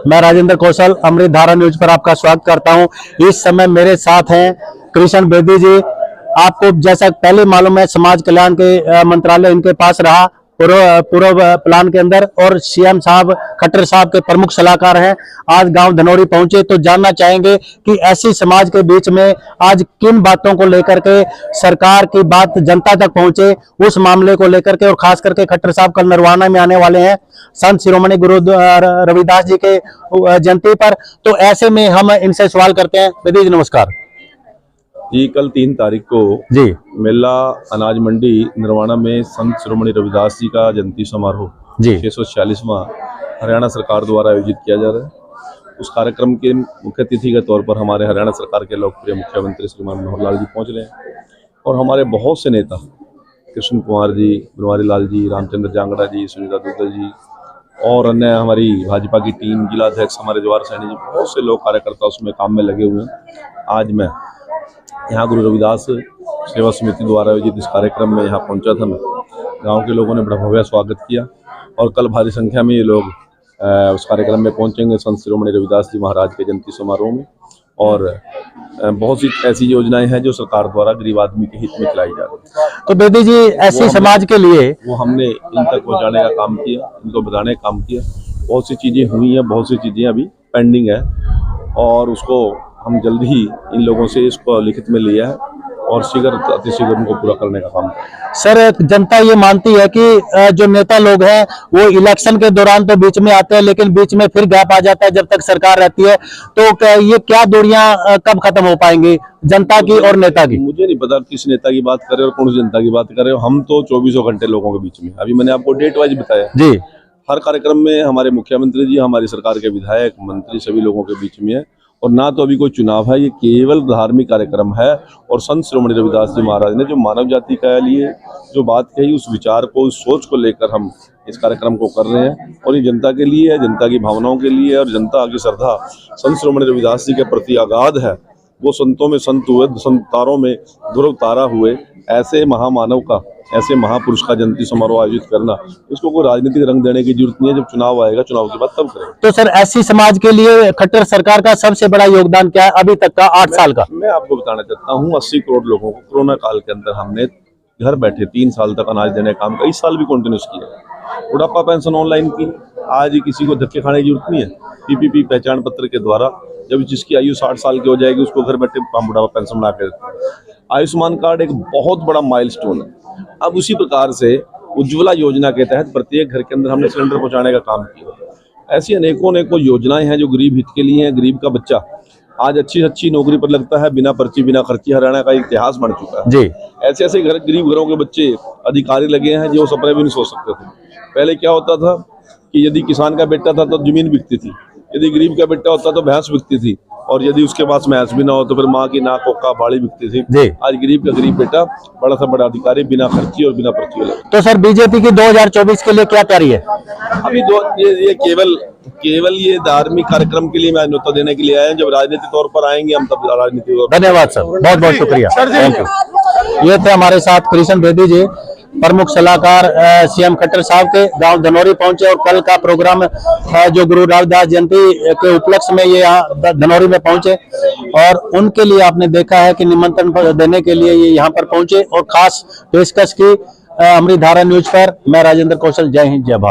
मैं राजेंद्र कौशल अमृतधारा न्यूज पर आपका स्वागत करता हूं। इस समय मेरे साथ हैं कृष्ण बेदी जी। आपको जैसा पहले मालूम है, समाज कल्याण के मंत्रालय इनके पास रहा पूर्व प्लान के अंदर, और सीएम साहब खट्टर साहब के प्रमुख सलाहकार हैं। आज गांव धनौरी पहुंचे तो जानना चाहेंगे कि ऐसी समाज के बीच में आज किन बातों को लेकर के सरकार की बात जनता तक पहुंचे, उस मामले को लेकर के। और खास करके खट्टर साहब कल नरवाना में आने वाले हैं संत शिरोमणि गुरु रविदास जी के जयंती पर, तो ऐसे में हम इनसे सवाल करते हैं। बेदी जी नमस्कार जी। कल 3 तारीख को जी मेला अनाज मंडी नरवाना में संत शिरोमणि रविदास जी का जयंती समारोह जी 646वां हरियाणा सरकार द्वारा आयोजित किया जा रहा है। उस कार्यक्रम के मुख्य अतिथि के तौर पर हमारे हरियाणा सरकार के लोकप्रिय मुख्यमंत्री श्रीमान मनोहर लाल जी पहुंच रहे हैं, और हमारे बहुत से नेता कृष्ण कुमार जी, बनवारी लाल जी, रामचंद्र जांगड़ा जी, सुनीता दुग्गल जी और अन्य हमारी भाजपा की टीम, जिला अध्यक्ष हमारे जवाहर सैनी जी, बहुत से लोग कार्यकर्ता उसमें काम में लगे हुए हैं। आज मैं यहाँ गुरु रविदास सेवा समिति द्वारा आयोजित इस कार्यक्रम में यहाँ पहुँचा था। मैं गांव के लोगों ने बड़ा भव्य स्वागत किया, और कल भारी संख्या में ये लोग उस कार्यक्रम में पहुँचेंगे संत शिरोमणि रविदास जी महाराज के जयंती समारोह में। और बहुत सी ऐसी योजनाएं हैं जो सरकार द्वारा गरीब आदमी के हित में चलाई जा रही है। तो बेदी जी ऐसी समाज के लिए वो हमने इन तक पहुँचाने का काम किया, इनको बताने का काम किया। बहुत सी चीज़ें हुई हैं, बहुत सी चीज़ें अभी पेंडिंग है, और उसको हम जल्द ही इन लोगों से इसको लिखित में लिया है और शीघ्र अतिशीघ्र उनको पूरा करने का काम करें। सर, जनता ये मानती है कि जो नेता लोग हैं वो इलेक्शन के दौरान तो बीच में आते हैं, लेकिन बीच में फिर गैप आ जाता है जब तक सरकार रहती है। तो ये क्या दूरियां कब खत्म हो पाएंगी जनता की और नेता की? मुझे नहीं पता किस नेता की बात कर रहे हो और कौन सी जनता की बात कर रहे हो। हम तो 24 घंटे लोगों के बीच में, अभी मैंने आपको डेट वाइज बताया जी। हर कार्यक्रम में हमारे मुख्यमंत्री जी, हमारी सरकार के विधायक, मंत्री सभी लोगों के बीच में है। और ना तो अभी कोई चुनाव है, ये केवल धार्मिक कार्यक्रम है। और संत शिरोमणि रविदास जी महाराज ने जो मानव जाति के लिए जो बात कही, उस विचार को, उस सोच को लेकर हम इस कार्यक्रम को कर रहे हैं। और ये जनता के लिए है, जनता की भावनाओं के लिए, और जनता की श्रद्धा संत शिरोमणि रविदास जी के प्रति अगाध है। वो संतों में संत हुए, संतारों में ध्रुव तारा हुए। ऐसे महामानव का, ऐसे महापुरुष का जयंती समारोह आयोजित करना, इसको कोई राजनीतिक रंग देने की जरूरत नहीं है। जब चुनाव आएगा, चुनाव के बाद तब करेंगे। तो सर, ऐसी समाज के लिए खट्टर सरकार का सबसे बड़ा योगदान क्या है अभी तक का 8 साल का? मैं आपको बताना चाहता हूँ, 80 करोड़ लोगों को कोरोना काल के अंदर हमने घर बैठे 3 साल तक अनाज देने का काम, इस साल भी कंटिन्यूस किया। बुढ़ापा पेंशन ऑनलाइन की, आज किसी को धक्के खाने की जरूरत नहीं है। पीपीपी पहचान पत्र के द्वारा जब जिसकी आयु 60 साल की हो जाएगी, उसको घर बैठे बुढ़ापा पेंशन बना के। आयुष्मान कार्ड एक बहुत बड़ा माइलस्टोन है। अब उसी प्रकार से उज्ज्वला योजना के तहत प्रत्येक घर के अंदर हमने सिलेंडर पहुंचाने का काम किया। ऐसी अनेकों योजनाएं हैं जो गरीब हित के लिए हैं। गरीब का बच्चा आज अच्छी अच्छी नौकरी पर लगता है, बिना पर्ची बिना खर्ची। हरियाणा का इतिहास बन चुका है जी। ऐसे ऐसे गरीब घरों के बच्चे अधिकारी लगे हैं जो सपने भी नहीं सोच सकते थे। पहले क्या होता था कि यदि किसान का बेटा था तो जमीन बिकती थी, यदि गरीब का बेटा होता तो भैंस बिकती थी, और यदि उसके पास भैंस भी ना हो तो फिर माँ की नाक कोका बाड़ी बिकती थी। आज गरीब का गरीब बेटा बड़ा सा बड़ा अधिकारी, बिना खर्ची और बिना पर्ची वाला। तो सर, बीजेपी की 2024 के लिए क्या तैयारी है? अभी ये केवल ये धार्मिक कार्यक्रम के लिए मैं न्योता देने के लिए आए हैं। जब राजनीतिक तौर पर आएंगे हम, तब राजनीति। धन्यवाद सर, बहुत बहुत शुक्रिया, थैंक यू। ये थे हमारे साथ कृष्ण बेदी जी, प्रमुख सलाहकार सीएम खट्टर साहब के। गांव धनौरी पहुंचे और कल का प्रोग्राम जो गुरु रविदास जयंती के उपलक्ष्य में ये यहाँ धनौरी में पहुंचे, और उनके लिए आपने देखा है कि निमंत्रण देने के लिए ये यहाँ पर पहुंचे और खास पेशकश की अमृतधारा न्यूज पर। मैं राजेंद्र कौशल, जय हिंद, जय भारत।